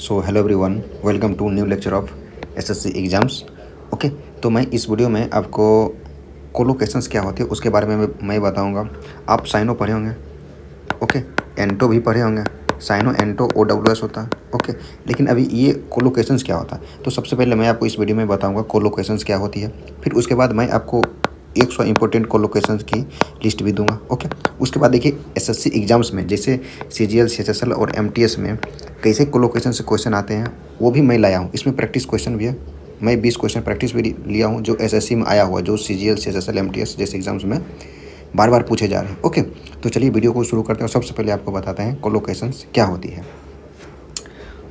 So hello everyone, welcome to new lecture of SSC exams. Okay, तो मैं इस video में आपको कोलोकेशंस क्या होते हैं उसके बारे में मैं बताऊंगा। आप साइनो पढ़े होंगे, ओके, एंटो भी पढ़े होंगे। साइनो एंटो OWS होता है, ओके। लेकिन अभी ये कोलोकेशंस क्या होता है, तो सबसे पहले मैं आपको इस वीडियो में बताऊँगा कोलोकेशंस क्या होती है। फिर उसके बाद मैं आपको 100 इंपॉर्टेंट कोलोकेशंस की लिस्ट भी दूंगा, ओके। उसके बाद देखिए एसएससी एग्ज़ाम्स में जैसे सीजीएल, सीएचएसएल और एमटीएस में कैसे कोलोकेशन से क्वेश्चन आते हैं वो भी मैं लाया हूँ। इसमें प्रैक्टिस क्वेश्चन भी है, मैं 20 क्वेश्चन प्रैक्टिस भी लिया हूँ जो एसएससी में आया हुआ, जो सीजीएल, सीएचएसएल, एमटीएस जैसे एग्जाम्स में बार बार पूछे जा रहे हैं, ओके। तो चलिए वीडियो को शुरू करते हैं और सबसे पहले आपको बताते हैं कोलोकेशंस क्या होती है।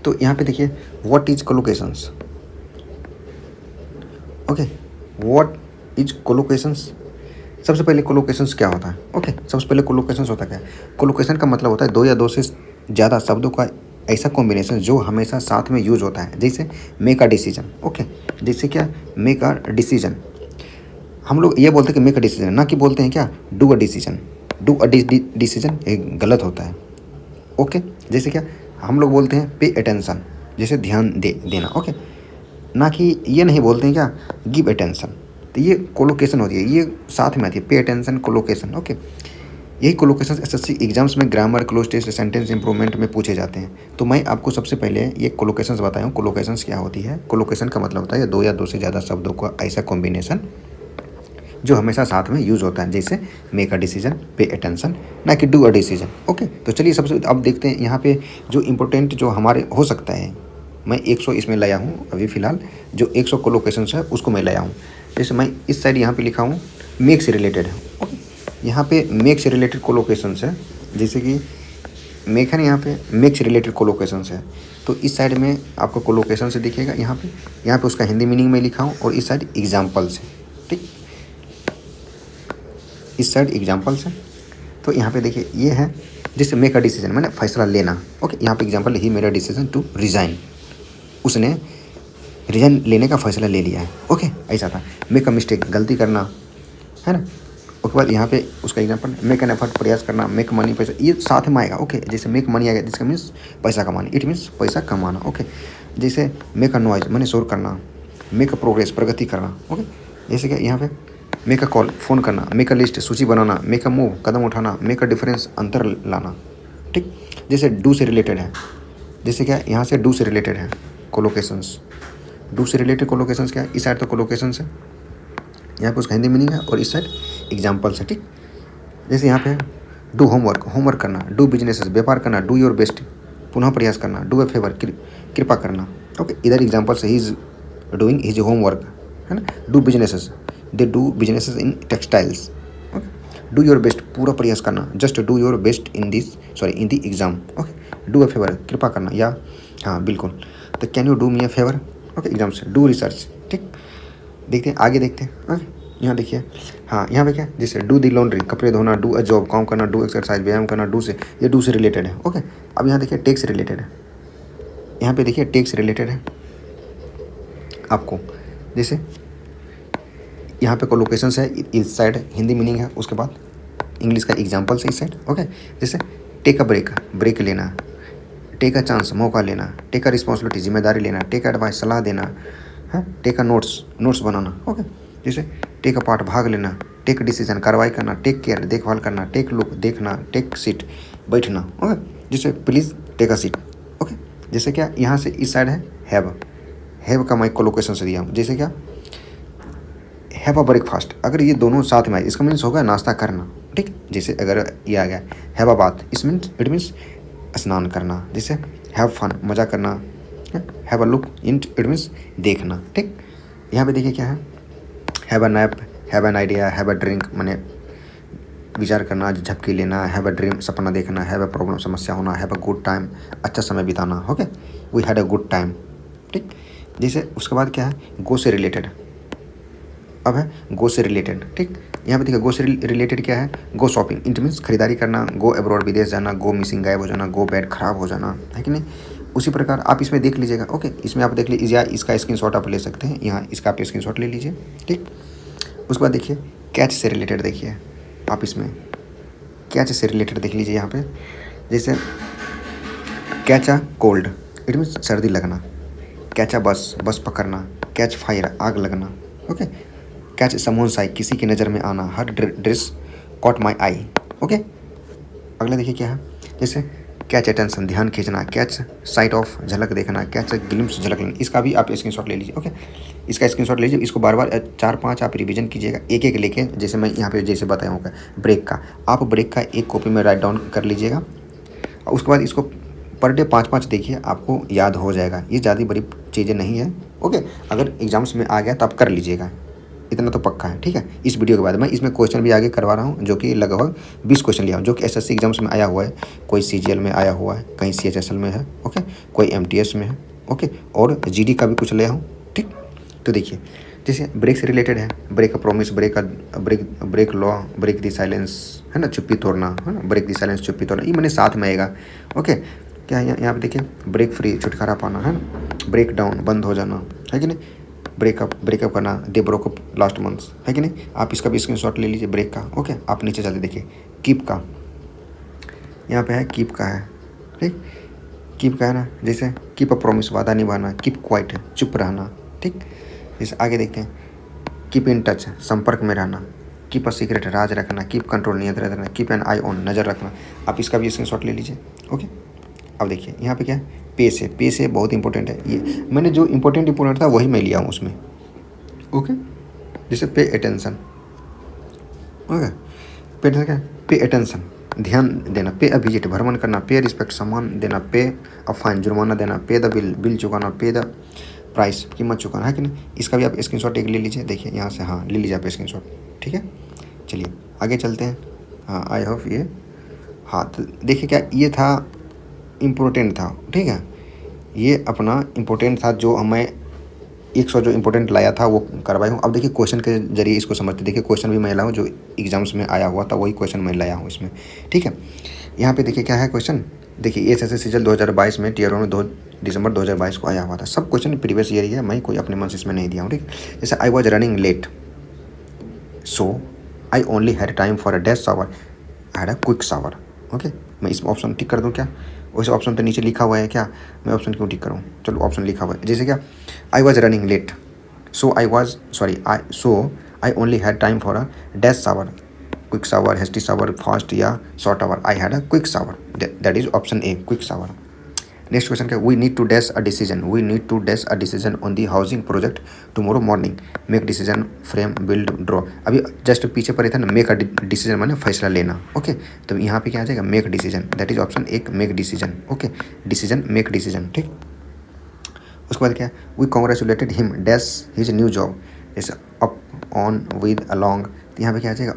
तो यहाँ पे देखिए what is collocations, okay. What is collocations, सबसे पहले कोलोकेशंस क्या होता है, ओके। सबसे पहले कोलोकेशंस होता क्या है? कोलोकेशन का मतलब होता है दो या दो से ज़्यादा शब्दों का ऐसा कॉम्बिनेशन जो हमेशा साथ में यूज होता है। जैसे मेक अ डिसीजन, ओके। जैसे क्या, मेक अ डिसीजन, हम लोग ये बोलते हैं कि मेक अ डिसीजन, ना कि बोलते हैं क्या do a decision. Do a decision एक गलत होता है, ओके। जैसे क्या, हम लोग बोलते हैं पे अटेंशन, जैसे ध्यान देना, ओके। ना कि ये नहीं बोलते हैं क्या गिव अटेंशन। तो ये कोलोकेशन होती है, ये साथ में आती है, पे अटेंशन, कोलोकेशन, ओके। यही कोलोकेशन एसएससी एग्जाम्स में grammar, cloze test, sentence improvement में पूछे जाते हैं। तो मैं आपको सबसे पहले ये कोलोकेशंस बताया हूँ। कोलोकेशंस क्या होती है? कोलोकेशन का मतलब होता है दो या दो से ज़्यादा शब्दों का ऐसा कॉम्बिनेशन जो हमेशा साथ में यूज होता है। जैसे make a decision, pay attention, ना कि डू अ डिसीजन, ओके। तो चलिए सबसे अब देखते हैं यहाँ पे जो इम्पोर्टेंट जो हमारे हो सकता है। मैं 100 इसमें लाया हूँ अभी फ़िलहाल, जो 100 कोलोकेशंस है उसको मैं लाया हूँ। जैसे मैं इस साइड यहाँ पे लिखा हूँ मेक से रिलेटेड है, ओके। यहाँ पे मेक से रिलेटेड कोलोकेशंस है, जैसे कि मेक है ना, यहाँ पे मेक से रिलेटेड कोलोकेशंस है। तो इस साइड में आपको कोलोकेशन से दिखेगा, यहाँ पे उसका हिंदी मीनिंग में लिखा हूँ और इस साइड एग्जाम्पल्स है, ठीक। इस साइड एग्जाम्पल्स है। तो यहाँ पे देखिए ये है जिससे मेक अ डिसीजन मैंने फैसला लेना, ओके। यहाँ पे एग्जाम्पल ही मेरा डिसीजन टू रिज़ाइन, उसने रिजाइन लेने का फैसला ले लिया है, ओके। ऐसा था। मेक अ मिस्टेक, गलती करना, है ना। उसके बाद यहाँ पे उसका एग्जांपल मेक एन एफर्ट, प्रयास करना, मेक मनी, पैसा, ये साथ में आएगा, ओके। जैसे मेक मनी आ गया, जिसका मीन्स पैसा कमाना, इट मीन्स पैसा कमाना, ओके। जैसे मेक अ नॉइज, मैंने शोर करना, मेक अ प्रोग्रेस, प्रगति करना, ओके। जैसे कि यहाँ पे मेक अ कॉल, फ़ोन करना, मेक अ लिस्ट, सूची बनाना, मेक अ मूव, कदम उठाना, मेक अ डिफरेंस, अंतर लाना, ठीक। जैसे डू से रिलेटेड है, जैसे क्या यहाँ से डू से रिलेटेड है कोलोकेशंस। डू से रिलेटेड कोलोकेशंस क्या है? इस साइड तो कोलोकेशंस है, यहाँ पे उसका हिंदी मीनिंग है और इस साइड एग्जाम्पल्स है, ठीक। जैसे यहाँ पे डू होमवर्क, होमवर्क करना, डू बिजनेसेस, व्यापार करना, डू योर बेस्ट, पुनः प्रयास करना, डू ए फेवर, कृपा करना, ओके। इधर examples he is doing his homework, है ना। Do businesses, they do businesses in textiles, okay. Do your best, पूरा प्रयास करना, just do your best in this, sorry in the exam, okay. Do a favour, कृपा करना, या हाँ बिल्कुल। तो can you do me A favour, okay. Exam से डू रिसर्च, ठीक। देखते हैं आगे, देखते हैं, ओके। यहाँ देखिए, हाँ यहाँ पे क्या, जैसे डू दी लॉन्ड्री, कपड़े धोना, डू अ जॉब, काम करना, डू एक्सरसाइज, व्यायाम करना, डू से, ये डू से रिलेटेड है, ओके। अब यहाँ देखिए टेक से रिलेटेड है, यहाँ पे देखिए टेक से रिलेटेड है आपको। जैसे यहाँ पे कोलोकेशंस है, इस साइड हिंदी मीनिंग है, उसके बाद इंग्लिश का एग्जाम्पल्स है इस साइड, ओके। जैसे टेक अ ब्रेक, ब्रेक लेना, टेक अ चांस, मौका लेना, टेक अ रिस्पॉन्सिबिलिटी, जिम्मेदारी लेना, टेक एडवाइस, सलाह देना, है, टेक अ नोट्स, नोट्स बनाना, ओके। जैसे टेक अ पार्ट, भाग लेना, टेक डिसीजन, कार्रवाई करना, टेक केयर, देखभाल करना, टेक लुक, देखना, टेक सीट, बैठना, ओके। जैसे please take a seat, okay. जैसे क्या यहाँ से इस साइड है हैव का मैं कोलोकेशन से दिया हूँ। जैसे क्या हैव अ ब्रेकफास्ट, अगर ये दोनों साथ में आए इसका मीन्स होगा नाश्ता करना, ठीक। जैसे अगर ये आ गया have a bath, it means स्नान करना। जैसे हैव फन, मज़ा करना, have a look in, it means देखना, ठीक। यहाँ पे देखिए क्या है, have a nap, have an idea, have a drink, मैंने विचार करना, झपकी लेना, हैव अ ड्रीम, सपना देखना, हैव अ प्रॉब्लम, समस्या होना, हैव अ गुड टाइम, अच्छा समय बिताना, okay. We had a good time, ठीक। जैसे उसके बाद क्या है, गो से रिलेटेड, अब है गो से रिलेटेड, ठीक। यहाँ पे देखिए गो से रिलेटेड क्या है, गो शॉपिंग, इट मीन्स खरीदारी करना, गो अब्रॉड, विदेश जाना, गो मिसिंग, गायब हो जाना, गो बैड, खराब हो जाना, है कि नहीं। उसी प्रकार आप इसमें देख लीजिएगा, ओके। इसमें आप देख लीजिए, या इसका स्क्रीनशॉट आप ले सकते हैं, यहाँ इसका आप स्क्रीनशॉट ले लीजिए, ठीक। उसके बाद देखिए कैच से रिलेटेड, देखिए आप इसमें कैच से रिलेटेड देख लीजिए यहाँ पे। जैसे catch a cold, it means सर्दी लगना। कैच अ बस, बस पकड़ना। कैच फायर, आग लगना। ओके। कैच समोन्स आई, किसी की नज़र में आना। Her dress caught my eye. Okay. अगला देखिए क्या है, जैसे कैच अटेंशन, ध्यान खींचना। कैच साइट ऑफ, झलक देखना। कैच ग्लिम्स, झलक लेना। इसका भी आप स्क्रीनशॉट ले लीजिए। ओके। इसका स्क्रीनशॉट लीजिए, इसको बार बार 4-5 आप रिवीजन कीजिएगा, एक एक लेके। जैसे मैं यहाँ पे जैसे बताया हूँ ब्रेक का, आप ब्रेक का एक कॉपी में राइट डाउन कर लीजिएगा और उसके बाद इसको पर डे 5-5 देखिए, आपको याद हो जाएगा। ये ज़्यादा बड़ी चीज़ें नहीं है। ओके। अगर एग्जाम्स में आ गया तो आप कर लीजिएगा, इतना तो पक्का है। ठीक है। इस वीडियो के बाद मैं इसमें क्वेश्चन भी आगे करवा रहा हूँ, जो कि लगभग 20 क्वेश्चन लिया हूँ, जो कि एसएससी एग्जाम्स में आया हुआ है। कोई सीजीएल में आया हुआ है, कहीं सीएचएसएल में है। ओके। कोई एमटीएस में है। ओके। और जीडी का भी कुछ लिया हूँ। ठीक। तो देखिए, जैसे ब्रेक से रिलेटेड है, ब्रेक का promise, break law, break the silence, है ना, चुप्पी तोड़ना, है ना, ब्रेक द साइलेंस, चुप्पी तोड़ना, ये मैंने साथ में आएगा। ओके। क्या है यहाँ पे देखिए, ब्रेक फ्री, छुटकारा पाना, है ना, ब्रेक डाउन, बंद हो जाना, है कि नहीं, ब्रेकअप करना, they broke up last months, है कि नहीं। आप इसका भी स्क्रीनशॉट ले लीजिए ब्रेक का। ओके। आप नीचे चलते देखिए, कीप का, यहाँ पे है कीप का है। ठीक। कीप का है ना, जैसे कीप अ प्रॉमिस, वादा निभाना। कीप क्वाइट, चुप रहना। ठीक। जैसे आगे देखते हैं, कीप इन टच, संपर्क में रहना। कीप अ सीक्रेट, राज रखना। कीप कंट्रोल, नियंत्रण रखना। कीप एन आई ऑन, नज़र रखना। आप इसका भी स्क्रीनशॉट ले लीजिए। ओके। अब देखिए यहाँ पे क्या है, पे से बहुत इंपॉर्टेंट है। ये मैंने जो इंपॉर्टेंट था वही मैं लिया हूँ उसमें। ओके। जैसे pay attention. Okay. Pay attention क्या है, पे अटेंशन, ध्यान देना। पे अ विजिट, भ्रमण करना। पे रिस्पेक्ट, सम्मान देना। पे अ फाइन, जुर्माना देना। पे द बिल चुकाना। पे द प्राइस, कीमत चुकाना, है कि नहीं। इसका भी आप स्क्रीनशॉट एक ले लीजिए। देखिए यहाँ से, हाँ ले लीजिए आप स्क्रीनशॉट। ठीक है। चलिए आगे चलते हैं। हाँ आई होप ये, हाँ तो देखिए क्या ये था, इम्पोर्टेंट था। ठीक है। ये अपना इम्पोर्टेंट था, जो हमें 100 जो इम्पोर्टेंट लाया था वो करवाया हूँ। अब देखिए क्वेश्चन के जरिए इसको समझते। देखिए क्वेश्चन भी मैं लाया हूँ, जो एग्जाम्स में आया हुआ था वही क्वेश्चन मैं लाया हूँ इसमें। ठीक है। यहाँ पे देखिए क्या है क्वेश्चन। देखिए एसएससी सीजल 2022 में टीयर 1 में 2 दिसंबर 2022 को आया हुआ था। सब क्वेश्चन प्रीवियस ईयर ही है, मैं कोई अपने मन से इसमें नहीं दिया हूँ। ठीक। जैसे I was running late, so I only had time for a dash shower, I had a quick shower. Okay. मैं इसमें ऑप्शन टिक कर दूँ क्या, वैसे ऑप्शन तो नीचे लिखा हुआ है क्या, मैं ऑप्शन क्यों टिक करूँ। चलो ऑप्शन लिखा हुआ है। जैसे क्या, I was running late, so I only had time for a dash shower, quick shower, hasty shower, fast या short shower. I had a quick shower. That is option A, quick shower. Next question क्या, we need to dash a decision on the housing project tomorrow morning. Make decision, frame, build, draw. अभी just पीछे पर था ना, make a decision माने फैसला लेना। Okay. तो यहाँ पे क्या आ जाएगा, make decision. That is option एक, make decision. Okay. Decision, make decision. ठीक। उसके बाद क्या, we congratulated him dash his new job. जैसे अप, ऑन, विद, अलॉन्ग, तो यहाँ पे क्या आ जाएगा,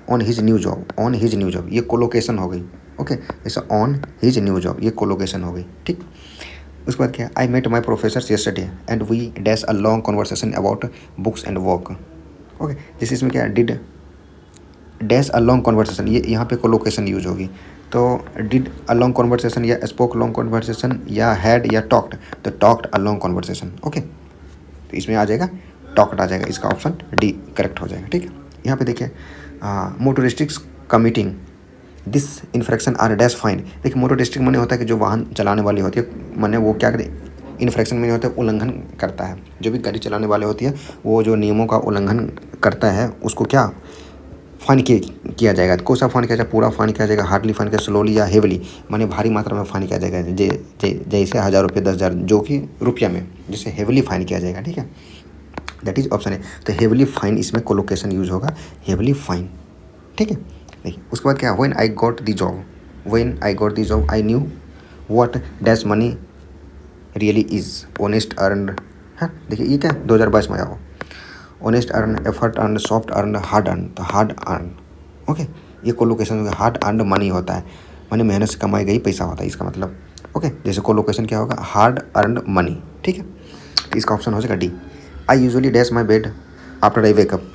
on his new job, on his new job, ये कोलोकेशन हो गई। ओके। जैसे ऑन हिज न्यू जॉब, ये कोलोकेशन हो गई। ठीक। उसके बाद क्या, I met my professor yesterday and we dash a long conversation about books and work. Okay. जैसे इसमें क्या, did dash a long conversation, ये यहाँ पे कोलोकेशन यूज होगी। तो डिड अ लॉन्ग कॉन्वर्सेशन या स्पोक लॉन्ग कॉन्वर्सेशन या हैड या टॉक्ड, तो talked a long conversation. Okay. तो इसमें आ जाएगा टॉक्ड आ जाएगा, इसका ऑप्शन डी करेक्ट हो जाएगा। ठीक है। यहाँ पे देखिए, motorists committing this infraction are dash fine. देखिए मोटोरिस्टिक माने होता है कि जो वाहन चलाने वाली होती है, माने वो क्या करे, इन्फ्रैक्शन में होता है उल्लंघन करता है। जो भी गाड़ी चलाने वाले होती है वो जो नियमों का उल्लंघन करता है उसको क्या फाइन किया जाएगा। कौन सा फाइन किया जाएगा, पूरा फाइन किया जाएगा, हार्डली फाइन किया, स्लोली या हेवली, माने भारी मात्रा में फाइन किया जाएगा। जैसे 1000 रुपये, 10,000, जो कि रुपया में, जैसे हेवली फाइन किया जाएगा। ठीक है। दैट इज ऑप्शन है। तो हेवली फाइन इसमें कोलोकेशन यूज होगा, हेवली फाइन। ठीक है। देखिए उसके बाद क्या, when I got the job I knew what dash money really is, honest earn है। देखिए ये क्या 2022 में आया हो, honest earn, effort earn, soft earn, hard earn, तो हार्ड अर्न। ओके। ये कोलोकेशन हार्ड अर्न मनी होता है, माने मेहनत से कमाई गई पैसा होता है इसका मतलब। ओके। जैसे कोलोकेशन क्या होगा, हार्ड अर्न मनी। ठीक है। तो इसका ऑप्शन हो जाएगा D. I usually dash my bed after I wake up.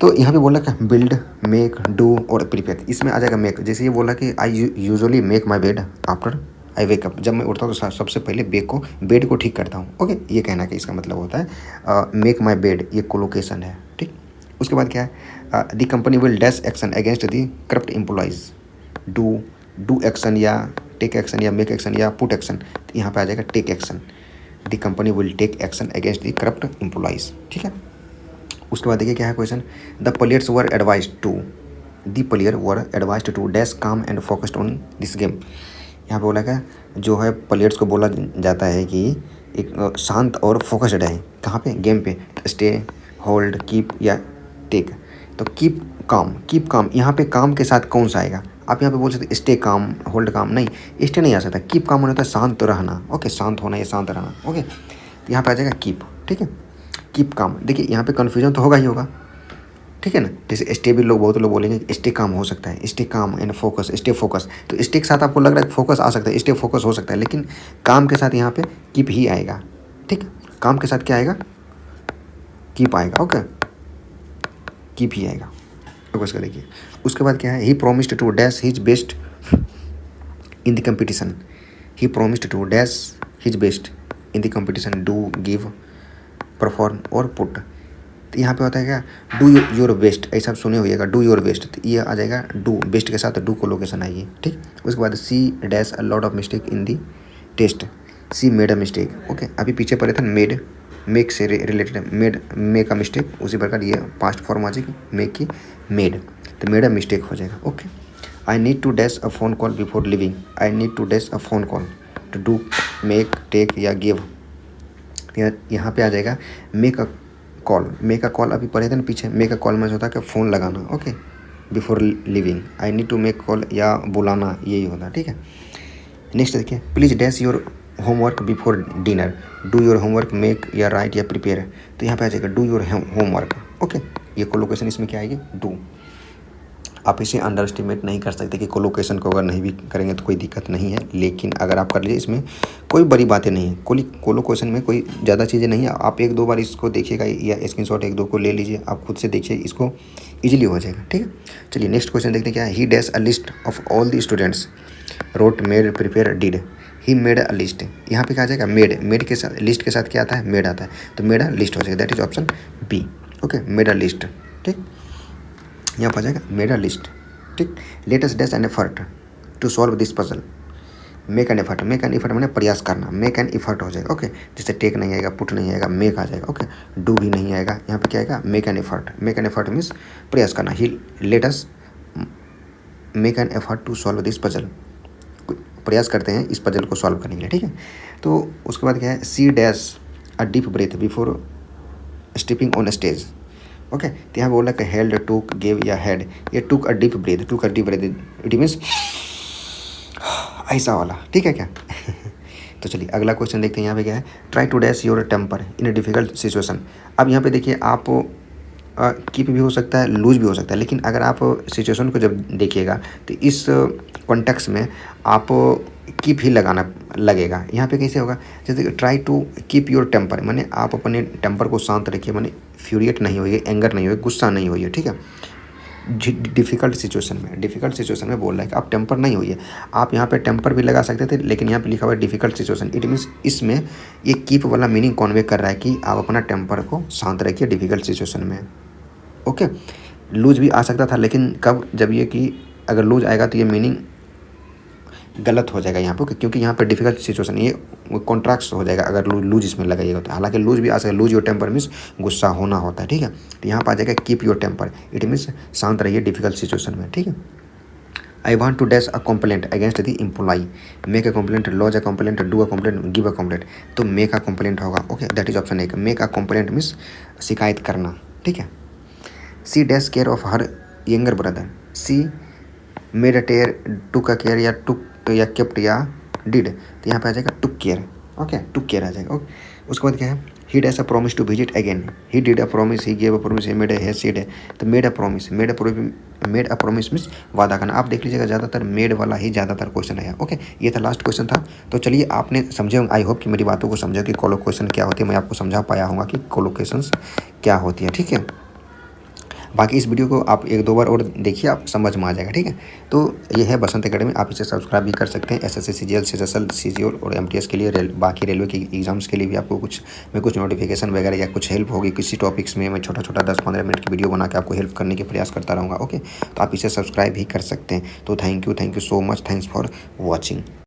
तो यहाँ पे बोला क्या, बिल्ड, मेक, डू और प्रिपेयर, इसमें आ जाएगा मेक। जैसे ये बोला कि I usually make my bed after I wake up, जब मैं उठता हूँ तो सबसे पहले बेड को ठीक करता हूँ। ओके। ये कहना कि इसका मतलब होता है मेक माई बेड, ये कोलोकेशन है। ठीक। उसके बाद क्या है, the company will dash action against the corrupt employees, do action या टेक एक्शन या मेक एक्शन या पुट एक्शन, तो यहाँ पे आ जाएगा take action. The company will take action against the corrupt employees, ठीक है। उसके बाद देखिए क्या है question, the players were advise to, the player were advise to dash काम and focused on this game. यहाँ पे बोला क्या, जो है प्लेयर्स को बोला जाता है कि एक शांत और फोकस्ड है, कहाँ पे, गेम पे। स्टे, होल्ड, कीप या टेक। तो कीप काम, यहाँ पे काम के साथ कौन सा आएगा, आप यहाँ पे बोल सकते स्टे काम, होल्ड काम, नहीं स्टे नहीं आ सकता, कीप काम होता है शांत रहना, ओके, शांत होना या शांत रहना, ओके। तो यहाँ पे आ जाएगा कीप, ठीक है, कीप काम। देखिए यहाँ पे कन्फ्यूजन तो होगा ही होगा, ठीक है ना। जैसे स्टे भी लोग, बहुत लोग बोलेंगे स्टे काम हो सकता है, stay calm and focus, stay focus, तो स्टे के साथ आपको लग रहा है फोकस आ सकता है, स्टे फोकस हो सकता है, लेकिन काम के साथ यहाँ पे कीप ही आएगा, ठीक। काम के साथ क्या आएगा, कीप आएगा, ओके, कीप ही आएगा। उसका देखिए उसके बाद क्या है, he promised to dash his best in the competition, he promised to dash his best in the competition, do, give, perform और पुट। तो यहाँ पे होता है क्या, डू योर बेस्ट, ऐसा आप सुने होइएगा, डू योर बेस्ट, तो ये आ जाएगा डू, बेस्ट के साथ डू को लोकेशन आएगी, ठीक। उसके बाद she dash a lot of mistake in the test, she made a mistake, okay. अभी पीछे पड़े थे मेड, मेक से रिलेटेड, मेक अ मिस्टेक, उसी प्रकार ये पास्ट फॉर्म आ जाएगी मेक की मेड, तो मेड अ मिस्टेक हो जाएगा, okay. I need to dash a phone call before leaving, I need to dash a phone call, to do, make, take या give. यहाँ पे आ जाएगा make a call, make a call अभी पढ़े थे ना पीछे, मेक अ कॉल में होता है कि फ़ोन लगाना, okay, before leaving. I need to make call या बुलाना, यही होता है, ठीक है। नेक्स्ट देखिए, please dash your homework before dinner, do your homework, make या राइट या प्रिपेयर, तो यहाँ पे आ जाएगा डू योर होमवर्क, ओके। ये कोलोकेशन इसमें क्या आएगी, डू। आप इसे अंडर एस्टिमेट नहीं कर सकते कि कोलोकेशन को अगर नहीं भी करेंगे तो कोई दिक्कत नहीं है, लेकिन अगर आप कर लीजिए इसमें कोई बड़ी बातें नहीं है, कोलोकेशन में कोई ज़्यादा चीज़ें नहीं है। आप एक दो बार इसको देखिएगा या स्क्रीनशॉट एक दो को ले लीजिए, आप खुद से देखिए, इसको ईजिली हो जाएगा, ठीक है। चलिए नेक्स्ट क्वेश्चन देखते हैं क्या है, he dash a list of all the students wrote, made, prepare, did. He made a list, यहाँ पे क्या आ जाएगा, मेड के साथ, लिस्ट के साथ क्या आता है, मेड आता है, तो मेड अ लिस्ट हो जाएगा, that is option B, okay, made a list, ठीक। यहाँ पर आ जाएगा मेड अ लिस्ट, ठीक। Let us dash an effort to solve this puzzle, make an effort, make an effort मैंने प्रयास करना, मेक एन एफर्ट हो जाएगा, ओके। जैसे टेक नहीं आएगा, पुट नहीं आएगा, मेक आ जाएगा, ओके। डू भी नहीं आएगा, यहाँ पे क्या आएगा, make an effort, make an effort means प्रयास करना। He let us make an effort to solve this puzzle, प्रयास करते हैं इस पजल को सॉल्व करने के लिए, ठीक है। तो उसके बाद क्या है, she dash a deep breath before stepping on stage, okay. तो यहाँ बोला कि हेल्ड, टूक, गेव या हैड, ये टूक a deep breath, took a deep breath, it means ऐसा वाला, ठीक है क्या। तो चलिए अगला क्वेश्चन देखते हैं, यहाँ पे क्या है, try to dash your temper in a difficult situation. अब यहाँ पे देखिए आप कीप भी हो सकता है, लूज भी हो सकता है, लेकिन अगर आप सिचुएशन को जब देखिएगा तो इस कॉन्टेक्स्ट में आप कीप ही लगाना लगेगा। यहाँ पे कैसे होगा, जैसे try to keep your temper, माने आप अपने टेम्पर को शांत रखिए, माने फ्यूरिएट नहीं होइए, एंगर नहीं होइए, गुस्सा नहीं होइए, ठीक है। डिफ़िकल्ट सिचुएशन में बोल रहा है कि आप टेम्पर नहीं होइए। आप यहाँ पे टेम्पर भी लगा सकते थे, लेकिन यहाँ पे लिखा हुआ है डिफ़िकल्ट सिचुएशन, इट मीन्स इसमें ये कीप वाला मीनिंग कन्वे कर रहा है कि आप अपना टेम्पर को शांत रखिए डिफ़िकल्ट सिचुएशन में, ओके। लूज भी आ सकता था, लेकिन कब, जब ये कि अगर लूज आएगा तो ये मीनिंग गलत हो जाएगा यहाँ पे, क्योंकि यहाँ पे डिफिकल्ट सिचुएशन, ये कॉन्ट्रैक्ट हो जाएगा अगर लूज इसमें लगाइएगा तो। हालांकि लूज भी आ सकता है, लूज योर टेम्पर मीन्स गुस्सा होना होता है, ठीक है। तो यहाँ पर आ जाएगा keep your temper, it means शांत रहिए डिफिकल्ट सिचुएशन में, ठीक है। I want to dash a complaint against the employee, make a complaint, lodge a complaint, do a complaint, give a complaint, तो मेक अ कंप्लेंट होगा, okay, that is option एक। Make a complaint means शिकायत करना, ठीक है। She dash care of her younger brother, she made a care, took a care या टुक या kept या डिड, तो यहाँ पे आ जाएगा took care, okay, took care आ जाएगा, ओके। उसके बाद क्या है, he dash a promise to visit again, he did a promise, he gave a promise, he made a said है, तो made a promise, made a promise means वादा करना। आप देख लीजिएगा ज़्यादातर मेड वाला ही ज़्यादातर क्वेश्चन आया, ओके। ये था लास्ट क्वेश्चन था। तो चलिए आपने समझे, आई होप कि मेरी बातों को समझे कि कोलोकेशन क्या होती है, मैं आपको समझा पाया हूँ कि कोलोकेशंस क्या होती है, ठीक है। बाकी इस वीडियो को आप एक दो बार और देखिए, आप समझ में आ जाएगा, ठीक है। तो ये है बसंत एकेडमी, आप इसे सब्सक्राइब भी कर सकते हैं। एसएससी, सीजीएल, सीजीएल, सीजीएल और एमटीएस के लिए, बाकी रेलवे के एग्जाम्स के लिए भी आपको कुछ नोटिफिकेशन वगैरह या कुछ हेल्प होगी किसी टॉपिक्स में, मैं छोटा 10-15 मिनट की वीडियो बना के आपको हेल्प करने के प्रयास करता रहूँगा, ओके। तो आप इसे सब्सक्राइब भी कर सकते हैं। तो thank you so much, thanks for watching.